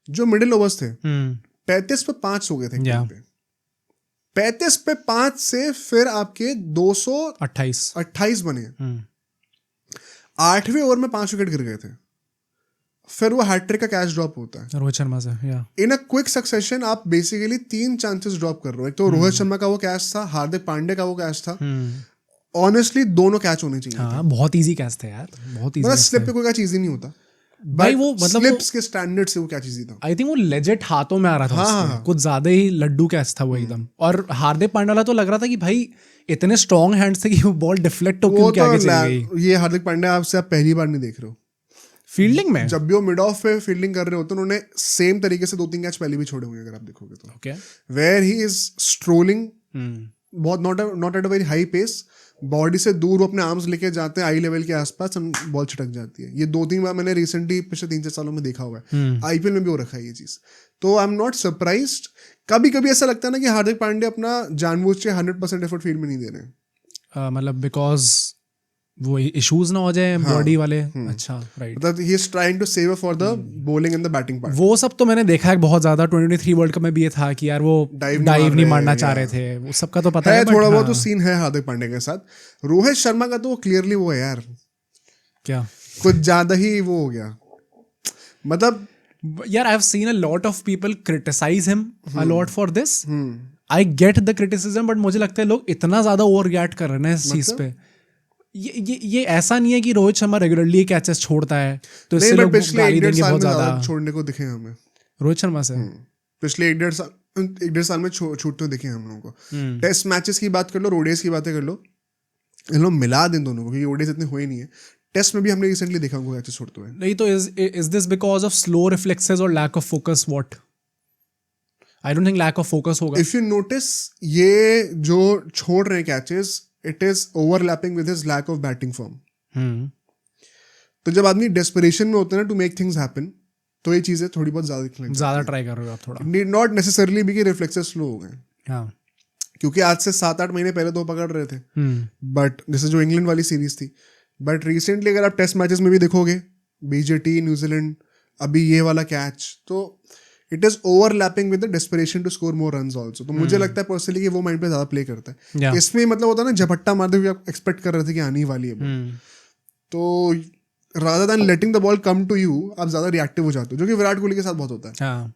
जो middle overs थे 35 पे 5 हो गए थे Yeah. पे 35 पे 5 से फिर आपके 228 बने। 8वें ओवर में 5 विकेट गिर गए थे, फिर वो हैट्रिक का कैच ड्रॉप होता है रोहित शर्मा से। इन अ क्विक सक्सेशन। आप बेसिकली 3 चांसेस ड्रॉप कर रहे हो। एक तो रोहित शर्मा का वो कैच था, हार्दिक पांड्या का वो कैच था। ऑनेस्टली दोनों कैच होने चाहिए थे। हाँ, बहुत इजी कैच थे यार, बहुत इजी। मतलब स्लिप पे कोई कैच इजी नहीं होता भाई, बट वो मतलब स्लिप्स के स्टैंडर्ड से वो कैच इजी था। आई थिंक वो लेजिट हाथों में आ रहा था उसके, कुछ ज्यादा ही लड्डू कैच था वो एकदम। और हार्दिक पांड्या वाला तो लग रहा था कि भाई इतने स्ट्रॉन्ग हैंड्स थे कि वो बॉल डिफ्लेक्ट होकर उनके आगे चली गई। ये हार्दिक पांड्या आपसे आप पहली बार नहीं देख रहे हो फील्डिंग में। जब भी वो मिड ऑफ पे फील्डिंग कर रहे होते हैं, उन्होंने सेम तरीके से 2-3 कैच पहले भी छोड़े हुए अगर आप देखोगे तो। Okay. Where he is strolling बहुत not at a very high pace, body से दूर वो अपने आर्म्स लेके जाते हैं आई लेवल के आसपास, बॉल छिटक जाती है। ये 2-3 बार मैंने रिसेंटली पिछले 3-4 सालों में देखा हुआ है। आईपीएल में भी हो रखा है ये चीज, तो आई एम नॉट सरप्राइज्ड। कभी कभी ऐसा लगता है ना कि हार्दिक पांड्या अपना जानबूझ के 100% एफर्ट फील्ड में नहीं दे रहे, मतलब बिकॉज वो इश्यूज ना हो जाए बॉडी वाले। अच्छा, राइट। मतलब he is trying to save for the bowling and the batting part. वो सब तो मैंने देखा है बहुत ज्यादा। 2023 वर्ल्ड कप में भी ये था कि यार वो डाइव नहीं मारना चाह रहे थे, वो सबका तो पता है। थोड़ा बहुत तो सीन है हार्दिक पांड्या के साथ। रोहित शर्मा का तो वो क्लियरली वो है यार, क्या कुछ ज्यादा ही वो हो गया। मतलब यार, I have seen a lot of people criticise him a lot for this. I get the criticism, but मुझे लगता है लोग इतना ज्यादा ओवर रिएक्ट कर रहे हैं इस चीज पे। ये ऐसा नहीं है कि रोहित शर्मा रेगुलरली कैचेस छोड़ता है तो इससे लोग गाली देंगे बहुत ज्यादा। छोड़ने को दिखे हमें रोहित शर्मा से पिछले 1-1.5 साल में छूटते दिखे हम लोगों को। टेस्ट मैचेस की बात कर लो, ओडीआईज की बातें कर लो, इन लोग मिला दें दोनों को, क्योंकि ओडीआईज इतने हुए नहीं है। टेस्ट में भी हमने रिसेंटली देखा उनको कैचेस छोड़ते हुए। नहीं तो is this because of slow reflexes और lack of focus? What? I don't think lack of focus होगा। इफ यू नोटिस, ये जो छोड़ रहे हैं catches, it is overlapping with his lack of batting form. तो जब आदमी डेस्परेशन में होता है ना टू मेक थिंग्स हैपन, तो ये चीजें थोड़ी बहुत ज्यादा ट्राई कर रहे हो आप थोड़ा। नीड नॉट नेसेसरली भी कि रिफ्लेक्सेस स्लो हो गए। हाँ, क्योंकि आज से 7-8 महीने पहले तो पकड़ रहे थे, बट जैसे जो इंग्लैंड वाली सीरीज थी। बट रिसेंटली अगर आप टेस्ट मैचेस में भी देखोगे, बीजेटी, न्यूजीलैंड, अभी ये वाला कैच, तो it is overlapping with the desperation to score more runs also. तो मुझे लगता है पर्सनली कि वो माइंड पे ज्यादा प्ले करता है। इसमें मतलब होता है ना, झपट्टा मारते हुए आप एक्सपेक्ट कर रहे थे कि आनी वाली है, तो rather than letting the ball come to you, आप ज्यादा रिएक्टिव हो जाते हो, जो कि विराट कोहली के साथ बहुत होता है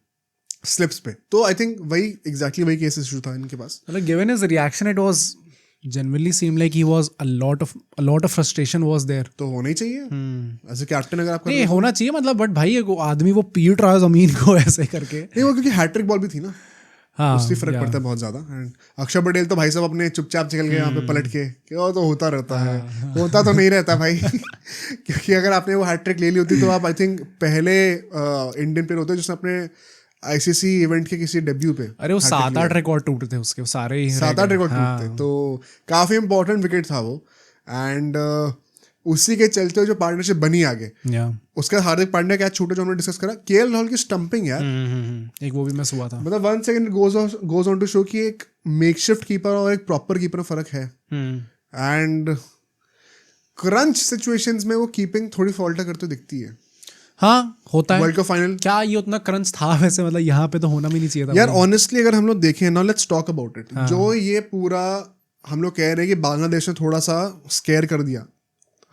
स्लिप्स पे। तो आई थिंक वही एग्जैक्टली वही केस इशू था इनके पास। मतलब given his reaction, it was generally seemed like he was a lot of frustration was there. तो होना ही चाहिए एज ए कैप्टन, अगर आपका नहीं होना चाहिए मतलब, बट भाई आदमी वो पीट रहा है जमीन को ऐसे करके। नहीं, वो क्योंकि हैट्रिक बॉल भी थी ना, हाँ, उससे फर्क पड़ता है बहुत ज्यादा। एंड अक्षर पटेल तो भाई साहब अपने चुपचाप निकल गए यहाँ पे पलट के, कि वो तो होता रहता है। होता तो नहीं रहता भाई क्योंकि अगर आपने वो हैट्रिक ले ली होती तो आप आई थिंक पहले इंडियन प्लेयर होते जिसने अपने आईसीसी इवेंट के किसी डेब्यू पे। अरे वो 7-8 रिकॉर्ड टूटे थे उसके, सारे ही 7-8 रिकॉर्ड टूटे, तो काफी इंपॉर्टेंट विकेट था वो। एंड उसी के चलते जो पार्टनरशिप बनी आगे, उसके बाद हार्दिक पांड्या कैच छूटे जो हमने डिस्कस करा, केएल राहुल की स्टंपिंग यार, एक वो भी मिस हुआ था। मतलब 1 second goes on to show कि एक मेकशिफ्ट कीपर और एक प्रॉपर कीपर में फर्क है। एंड क्रंच सिचुएशंस में वो कीपिंग थोड़ी फॉल्ट करते दिखती है। हाँ, होता है। वर्ल्ड कप फाइनल क्या ये उतना क्रंच था वैसे? मतलब यहाँ पे तो होना भी नहीं चाहिए था यार। ऑनेस्टली अगर हम लोग देखें ना, लेट्स टॉक अबाउट इट। जो ये पूरा हम लोग कह रहे हैं कि बांग्लादेश ने थोड़ा सा स्केयर कर दिया,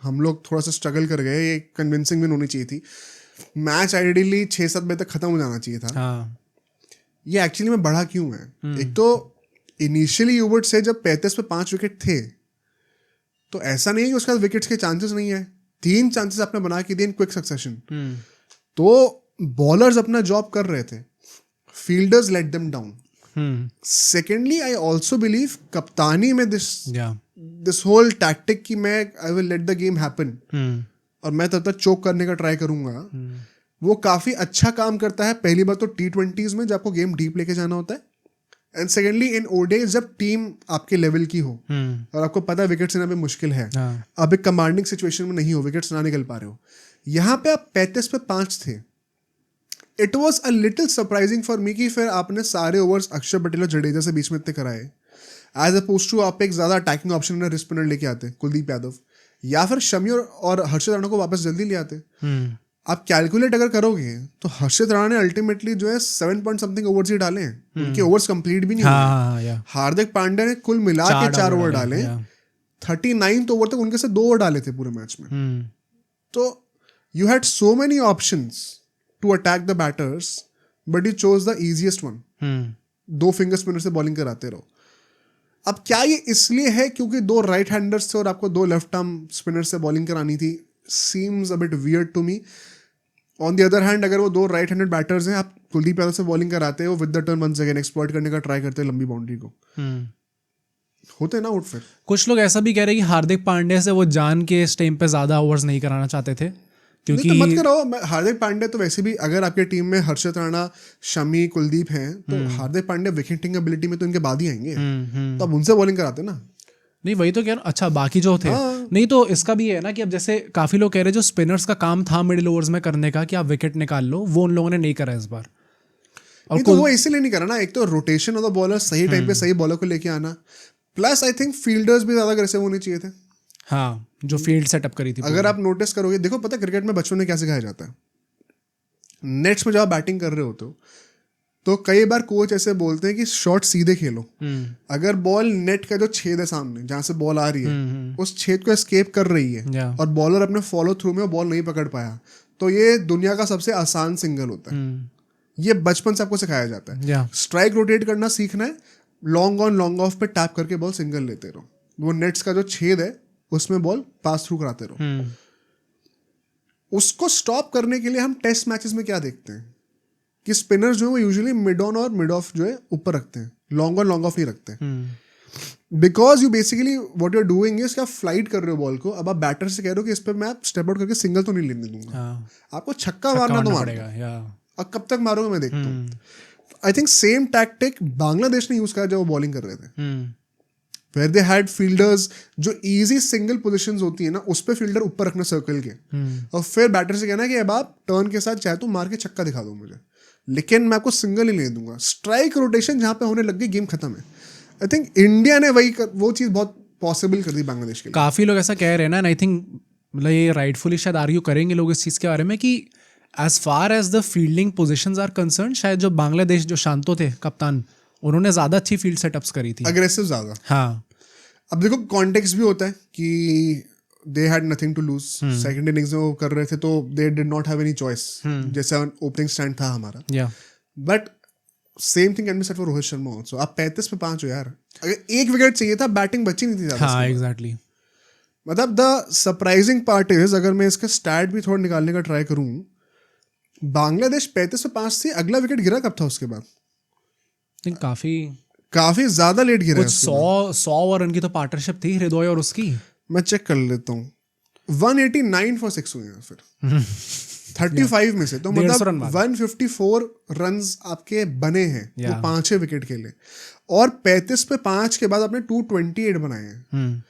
हम लोग थोड़ा सा स्ट्रगल कर गए, ये कन्विंसिंग विन होनी चाहिए थी, मैच आइडियली 6-7 बजे तक खत्म हो जाना चाहिए था। ये एक्चुअली में बढ़ा क्यों है? एक तो इनिशियली यू वुड से जब 35 पे 5 विकेट थे, तो ऐसा नहीं है कि उसके बाद विकेट्स के चांसेस नहीं है। 3 चांसेस आपने बना के दिए इन क्विक सक्सेशन। तो बॉलर्स अपना जॉब कर रहे थे, fielders let them down. Secondly I also believe कप्तानी में दिस होल टैक्टिक कि मैं I will let the game happen और मैं तब तक चोक करने का ट्राई करूंगा, वो काफी अच्छा काम करता है। पहली बात तो T20s में जब आपको गेम डीप लेके जाना होता है, एंड सेकेंडली इन ओडीआईज जब टीम आपके लेवल की हो और आपको पता है विकेट्स लेना भी मुश्किल है, अब एक कमांडिंग सिचुएशन में नहीं हो, विकेट्स ना निकल पा रहे हो, यहाँ पे आप 35 पे 5 थे। It was a little surprising for me कि फिर आपने सारे ओवर्स अक्षर पटेल और जडेजा से बीच में इतने कराए, एज अपोज टू आप एक ज्यादा अटैकिंग ऑप्शन में रिस्क स्पिनर लेके आते कुलदीप यादव, या फिर शमी और हर्षद राणा को वापस जल्दी ले आते। आप कैलकुलेट अगर करोगे तो हर्षित राणा ने अल्टीमेटली जो है 7 पॉइंट समथिंग ओवर्स ही डाले हैं, उनके ओवर्स कंप्लीट भी नहीं हुए। हाँ या हार्दिक पांड्या ने कुल मिला के 4 ओवर डाले, 39th ओवर तक उनके से 2 ओवर डाले थे पूरे मैच में। तो you had so many options to attack the batters but you chose the easiest one. 2 finger spinner से बॉलिंग कराते रहो। अब क्या ये इसलिए है क्योंकि 2 राइट हैंडर्स थे और आपको 2 लेफ्ट आर्म स्पिनर से बॉलिंग करानी थी? Seems a bit weird to me. On the other hand अगर वो 2 राइट हैंडेड बैटर्स हैं, आप कुलदीप यादव से बॉलिंग कराते हो, with the turn once again exploit करने का ट्राई करते हैं लंबी बाउंड्री को, होते ना आउट फिर। कुछ लोग ऐसा भी कह रहे हैं कि हार्दिक पांड्या से वो जान के इस टाइम पे ज्यादा ओवर्स नहीं कराना चाहते थे, क्योंकि नहीं तो मत कराओ। हार्दिक पांड्या तो वैसे भी, अगर आपके टीम में हर्षित राणा, शमी, कुलदीप हैं, तो हार्दिक पांड्या विकेटिंग एबिलिटी में तो इनके बाद ही आएंगे, तो आप उनसे बॉलिंग कराते ना। नहीं वही तो कह रहा हूं। अच्छा बाकी जो थे नहीं, तो इसका भी है ना कि अब जैसे काफी लोग कह रहे हैं जो स्पिनर्स का काम था मिडिल ओवर्स में करने का कि आप विकेट निकाल लो, वो उन लोगों ने नहीं करा इस बार। और तो वो इसीलिए नहीं करा ना, एक तो रोटेशन ऑफ द बॉलर, सही टाइम पे सही बॉलर को लेके आना, प्लस आई थिंक फील्डर्स भी ज्यादा अग्रेसिव होने चाहिए थे। हाँ, जो फील्ड सेटअप करी थी। अगर आप नोटिस करोगे, देखो पता क्रिकेट में बच्चों में क्या सिखाया जाता है, नेट्स में जब आप बैटिंग कर रहे होते हो तो कई बार कोच ऐसे बोलते हैं कि शॉट सीधे खेलो। अगर बॉल नेट का जो छेद है सामने जहां से बॉल आ रही है, उस छेद को एस्केप कर रही है और बॉलर अपने फॉलो थ्रू में बॉल नहीं पकड़ पाया, तो ये दुनिया का सबसे आसान सिंगल होता है। ये बचपन से आपको सिखाया जाता है। स्ट्राइक रोटेट करना सीखना है, लॉन्ग ऑन लॉन्ग ऑफ पे टैप करके बॉल सिंगल लेते रहो, वो नेट्स का जो छेद है उसमें बॉल पास थ्रू कराते रहो। उसको स्टॉप करने के लिए हम टेस्ट मैचेस में क्या देखते हैं कि स्पिनर्स जो है वो यूजुअली मिड ऑन और मिड ऑफ जो है ऊपर रखते हैं, लॉन्ग ऑन लॉन्ग ऑफ नहीं रखते, because you basically what you are doing is, क्या फ्लाइट कर रहे हो बॉल को। अब आप बैटर से कह रहे हो कि इस पर मैं आप स्टेप आउट करके सिंगल तो नहीं लेने दूंगा, आपको छक्का मारना तो मारेगा, अब कब तक मारोगे मैं देखता हूँ। I think same tactic Bangladesh ने यूज करा जब वो बॉलिंग कर रहे थे, वेयर दे हैड फील्डर्स, जो इजी सिंगल पोजीशंस होती है ना उस पे फील्डर ऊपर रखना सर्कल के, और फिर बैटर से कहना कि अब आप टर्न के साथ चाहे तो मार के छक्का दिखा दो मुझे, लेकिन मैं आपको सिंगल ही ले दूंगा। स्ट्राइक रोटेशन जहां पे होने लग गई, गेम खत्म है। आई थिंक इंडिया ने वो चीज बहुत पॉसिबल कर दी बांग्लादेश के लिए। काफी लोग ऐसा कह रहे हैं ना, एंड आई थिंक मतलब ये राइटफुली शायद आर्ग्यू करेंगे लोग इस चीज के बारे में कि as far as the fielding positions are concern, शायद जो बांग्लादेश जो शांतो थे कप्तान, उन्होंने ज्यादा अच्छी फील्ड सेटअप्स करी थी, अग्रेसिव ज्यादा। हाँ, अब देखो कॉन्टेक्स्ट भी होता है कि they had nothing to lose, second innings में वो कर रहे थे तो they did not have any choice, जैसे ओपनिंग स्टैंड था हमारा। But same thing can be said for Rohit Sharma also. आप 35 पे 5 हो यार, अगर 1 विकेट चाहिए था, बैटिंग बची नहीं थी ज्यादा। हाँ एग्जैक्टली। मतलब द सरप्राइजिंग पार्ट इज, अगर मैं इसका स्टैट भी थोड़ा निकालने का ट्राई करूं, बांग्लादेश 35 पे 5 थी, अगला विकेट गिरा कब था उसके बाद? काफी ज्यादा लेट गिरा, कुछ 100 रन की तो पार्टनरशिप थी हृदय और उसकी। मैं चेक कर लेता हूँ, 189 फॉर 6 हुए हैं फिर 35 में से, तो मतलब 154 रन्स आपके बने हैं वो 5 विकेट के लिए, और 35 पे 5 के बाद आपने 228 बनाए हैं।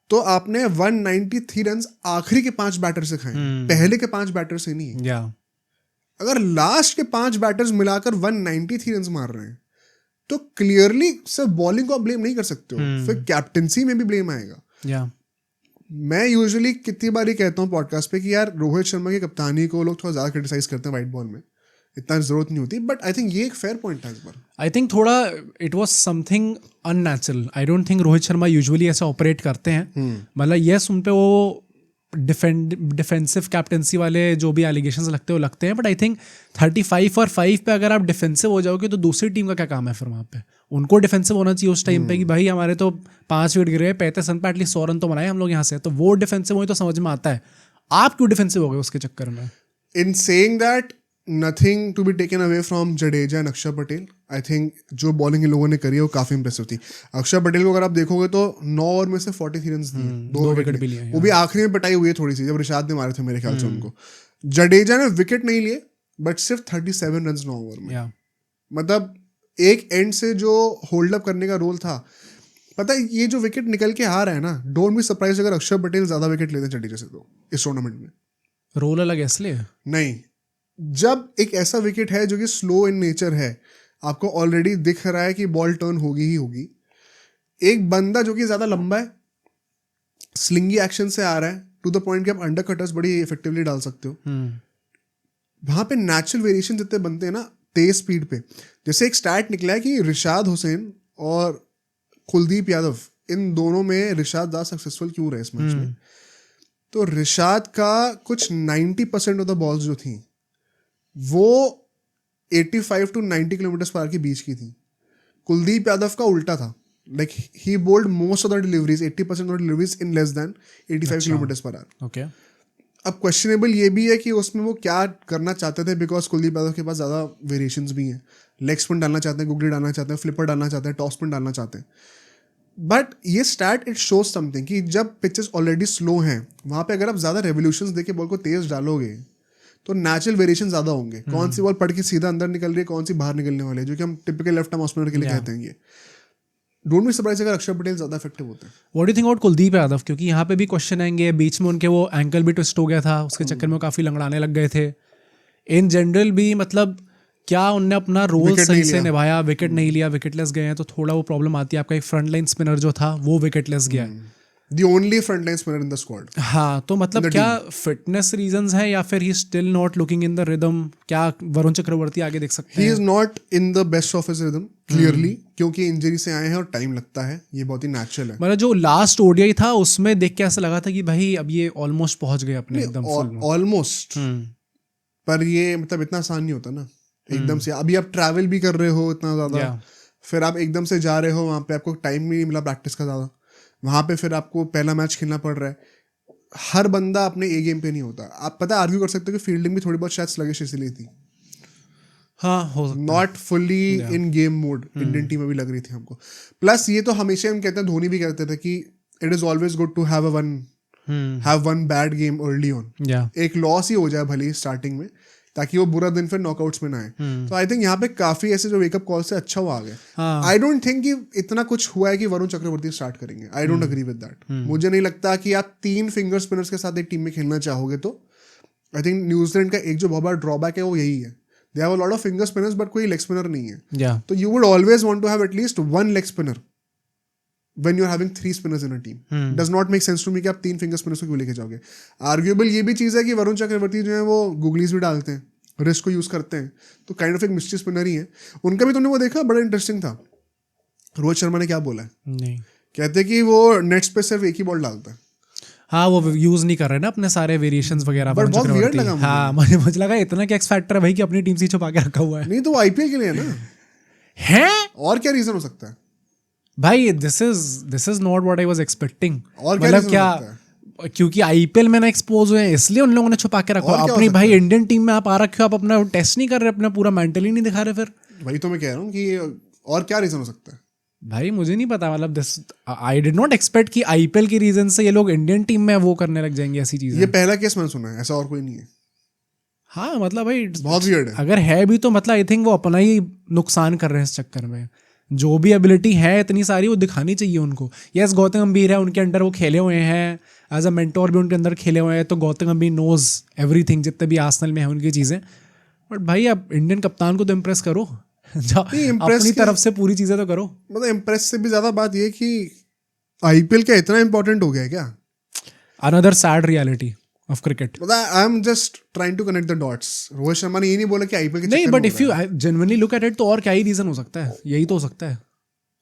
तो आपने 193 रन्स आखिरी के 5 बैटर से खाए, पहले के 5 बैटर से नहीं। अगर लास्ट के 5 बैटर्स मिलाकर 193 रन्स मार रहे हैं तो क्लियरली सिर्फ बॉलिंग को आप ब्लेम नहीं कर सकते हो, फिर कैप्टनसी में भी ब्लेम आएगा। मैं यूजुअली कितनी बार ही कहता हूँ पॉडकास्ट पे कि यार रोहित शर्मा की कप्तानी को लोग थोड़ा ज्यादा क्रिटिसाइज करते हैं वाइट बॉल में, इतना जरूरत नहीं होती, बट आई थिंक ये एक फेयर पॉइंट था इस बार। आई थिंक थोड़ा it was something unnatural. I don't think Rohit Sharma usually ऐसा ऑपरेट करते हैं। मतलब यस, उन पे वो डिफेंसिव कैप्टनसी वाले जो भी एलिगेशंस लगते हैं वो लगते हैं, बट आई थिंक 35 और 5 पे अगर आप डिफेंसिव हो जाओगे तो दूसरी टीम का क्या काम है फिर वहाँ पे? उनको डिफेंसिव होना चाहिए उस टाइम पे कि भाई हमारे तो 5 विकेट गिरे, 35 रन पे एटलीस्ट 100 रन तो बनाए हम लोग यहाँ से, तो वो डिफेंसिव हुए तो समझ में आता है। आप क्यों डिफेंसिव हो गए उसके चक्कर में? In saying that, nothing to be taken away from Jadeja and Axar Patel. I think जो बॉलिंग इन लोगों ने करी है वो काफी इंप्रेसिव थी। अक्षर पटेल को अगर आप देखोगे तो 9 ओवर में से 43 रन दिए, 2 विकेट भी लिए, वो भी आखिरी में पिटाई हुई है थोड़ी सी, जब रिशाद ने मारे थे मेरे ख्याल से उनको। जडेजा ने विकेट नहीं लिए बट सिर्फ 37 रन 9 ओवर में। मतलब एक एंड से जो होल्ड अप करने का रोल था, पता है ये जो विकेट निकल के आ रहा है ना, डोंट बी सरप्राइज अगर अक्षर पटेल ज्यादा विकेट लेते जडेजा से तो इस टूर्नामेंट में। रोल अलग है इसलिए नहीं, जब एक ऐसा विकेट है जो कि स्लो इन नेचर है, आपको ऑलरेडी दिख रहा है कि बॉल टर्न होगी ही होगी, एक बंदा जो कि ज्यादा लंबा है, स्लिंगी एक्शन से आ रहा है, टू द पॉइंट कि आप अंडर कटर्स बड़ी इफेक्टिवली डाल सकते हो, वहाँ पे नेचुरल वेरिएशन जितने बनते हैं ना तेज स्पीड पे, जैसे एक स्टैट निकला है कि रिशाद हुसैन और कुलदीप यादव, इन दोनों में रिशाद ज़्यादा सक्सेसफुल क्यों रहे इस मैच में? तो रिशाद का कुछ 90% ऑफ द बॉल्स जो थी वो 85 to 90 किलोमीटर पर आवर के बीच की थी। कुलदीप यादव का उल्टा था, like he bowled most of the deliveries 80% of deliveries in less than 85 kilometre per hour. Okay, अब क्वेश्चनेबल ये भी है कि उसमें वो क्या करना चाहते थे, बिकॉज कुलदीप यादव के पास ज़्यादा वेरिएशंस भी हैं, लेग स्पिन डालना चाहते हैं, गुगली डालना चाहते हैं, फ्लिपर डालना चाहते हैं, टॉप स्पिन डालना चाहते हैं। बट ये स्टैट इट शोज समथिंग कि जब पिचेस ऑलरेडी स्लो हैं वहाँ पे अगर आप ज़्यादा रेवोल्यूशंस देके बॉल को तेज डालोगे तो नेचुरल वेरिएशन ज़्यादा होंगे। कौन सी बॉल पड़ के सीधा अंदर निकल रही है, कौन सी बाहर निकलने वाली है, जो कि हम टिपिकल लेफ्ट आर्म स्पिनर के लिए कहते हैं। ये डोंट बी सरप्राइज अगर अक्षर पटेल ज़्यादा इफेक्टिव होते हैं। What do you think about Kuldeep Yadav? क्योंकि यहाँ पे भी क्वेश्चन आएंगे, बीच में उनके वो एंकल भी ट्विस्ट हो गया था, उसके चक्कर में काफ़ी लंगड़ाने लग गए थे। इन जनरल भी मतलब क्या उनने अपना रोल सही से निभाया? विकेट नहीं लिया, विकेटलेस गए हैं, तो थोड़ा वो प्रॉब्लम आती है। आपका एक फ्रंट लाइन स्पिनर जो था वो विकेटलेस गया है, The only frontline spinner in the squad. हाँ, तो मतलब क्या फिटनेस रीजंस है या फिर he still not looking in the rhythm? क्या वरुण चक्रवर्ती आगे देख सकते हैं? He is not in the best of his rhythm clearly, क्योंकि इंजरी से आए हैं और टाइम लगता है, ये बहुत ही नेचुरल है। मतलब जो लास्ट ओडीआई था उसमें देख के ऐसा लगा था कि भाई अब ये ऑलमोस्ट पहुंच गए अपने एकदम ऑलमोस्ट, पर ये मतलब इतना आसान नहीं होता ना एकदम से। अभी आप ट्रैवल भी कर रहे हो इतना ज्यादा, फिर आप एकदम से जा रहे हो, वहां पे आपको टाइम भी नहीं मिला प्रैक्टिस का ज्यादा, वहां पे फिर आपको पहला मैच खेलना पड़ रहा है। हर बंदा अपने ए गेम पे नहीं होता। आप पता है आर्ग्यू कर सकते हो कि फील्डिंग भी थोड़ी बहुत शायद स्लगिश इसलिए थी, हाँ, हो सकता है, not fully in game mode. Indian team में भी लग रही थी हमको। प्लस ये तो हमेशा हम कहते हैं, धोनी भी कहते थे कि it is always good to have one bad game early on, एक लॉस ही हो जाए भले स्टार्टिंग में, ताकि वो बुरा दिन फिर नॉकआउट्स में ना आए। तो आई थिंक यहाँ पे काफी ऐसे जो वेकअप कॉल से अच्छा हुआ आ गया। आई डोंट थिंक कि इतना कुछ हुआ है कि वरुण चक्रवर्ती स्टार्ट करेंगे। I don't agree with that. मुझे नहीं लगता कि आप 3 फिंगर स्पिनर्स के साथ एक टीम में खेलना चाहोगे। तो आई थिंक न्यूजीलैंड का एक जो बहुत बड़ा ड्रॉबैक है वो यही है, they have a lot of finger spinners but कोई लेग स्पिनर नहीं है। तो you would always want to have at least 1 leg spinner when you're having 3 spinners in a team. Does not make sense to me कि आप 3 finger spinners को क्यों लेके जाओगे। आर्ग्यूएबल ये भी चीज़ है कि वरुण चक्रवर्ती जो है वो गुगलीज भी डालते हैं, रिस्क को यूज करते हैं, तो काइंड ऑफ एक मिस्ट्री स्पिनर ही है। उनका भी तुमने वो देखा, बड़ा इंटरेस्टिंग था। रोहित शर्मा ने क्या बोला है? नहीं, कहते कि वो नेट्स पे सिर्फ एक ही बॉल डालता है। हाँ, वो यूज नहीं कर रहे ना अपने सारे वेरिएशंस वगैरह। बट बहुत वियर्ड लगा मुझे। हाँ, मुझे लगा इतना क्या एक्स फैक्टर है भाई कि अपनी टीम से छुपा के रखा हुआ है। नहीं तो वो आईपीएल के लिए है ना, है और क्या रीजन हो सकता है भाई? This is not what I was expecting. और क्या रीजन हो सकता है? क्योंकि आईपीएल में ना एक्सपोज हुए हैं इसलिए उन लोगों ने छुपा के रखा। अपनी भाई इंडियन टीम में आप आ रखे हो, आप अपना टेस्ट नहीं कर रहे, अपना पूरा मेंटली नहीं दिखा रहे। फिर वही तो मैं कह रहा हूँ कि और क्या रीजन हो सकता है भाई? मुझे नहीं पता। मतलब this I did not expect कि आईपीएल के रीजन से ये लोग इंडियन टीम में वो करने लग जाएंगे ऐसी चीजें। ये पहला केस मैंने सुना है, ऐसा और कोई नहीं है। हाँ, मतलब भाई बहुत वियर्ड है। अगर है भी तो मतलब आई थिंक वो अपना ही नुकसान कर रहे हैं इस चक्कर में। जो भी एबिलिटी है इतनी सारी वो दिखानी चाहिए उनको। यस, गौतम गंभीर है, उनके अंडर वो खेले हुए हैं, एज अ मेंटोर भी उनके अंदर खेले हुए हैं, तो गौतम गंभीर नोज एवरीथिंग, जितने भी आर्सेनल में है उनकी चीज़ें। बट भाई अब इंडियन कप्तान को तो इम्प्रेस करो, अपनी तरफ से पूरी चीज़ें तो करो। मतलब इम्प्रेस से भी ज़्यादा बात ये कि आईपीएल क्या इतना इंपॉर्टेंट हो गया है क्या? Another sad reality of cricket. मतलब I am just trying to connect the dots. Rohit Sharma ने ये नहीं बोला कि आईपीएल के नहीं, but if you genuinely look at it तो और क्या ही रीजन हो सकता है? यही तो हो सकता है,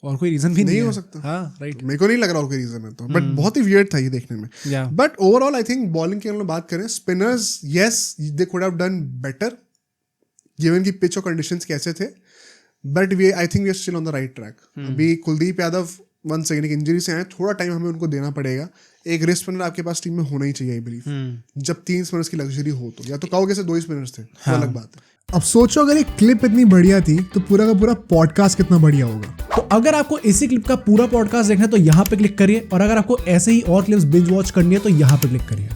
और कोई रीजन भी नहीं हो सकता। हाँ, राइट। मेरे को नहीं लग रहा और कोई रीजन है तो, बट बहुत ही वियर्ड था ये देखने में। But overall I think bowling की हम लोग बात करें, spinners yes they could have done better given की पिच और कंडीशंस कैसे थे, but we I think we are still on the right track. अभी कुलदीप यादव वन सेकंड एक इंजरी से आए, थोड़ा टाइम हमें उनको देना पड़ेगा। एक रिस्ट स्पिनर आपके पास टीम में होना ही चाहिए आई बिलीव, जब 3 स्पिनर्स की लग्जरी हो तो। या तो कहोगे से 2 ही स्पिनर्स थे, तो अलग बात है। अब सोचो अगर एक क्लिप इतनी बढ़िया थी तो पूरा का पूरा पॉडकास्ट कितना बढ़िया होगा। तो अगर आपको इसी क्लिप का पूरा पॉडकास्ट देखना है तो यहाँ पे क्लिक करिए, और अगर आपको ऐसे ही और क्लिप्स बिंज वॉच करनी है तो यहाँ पे क्लिक करिए।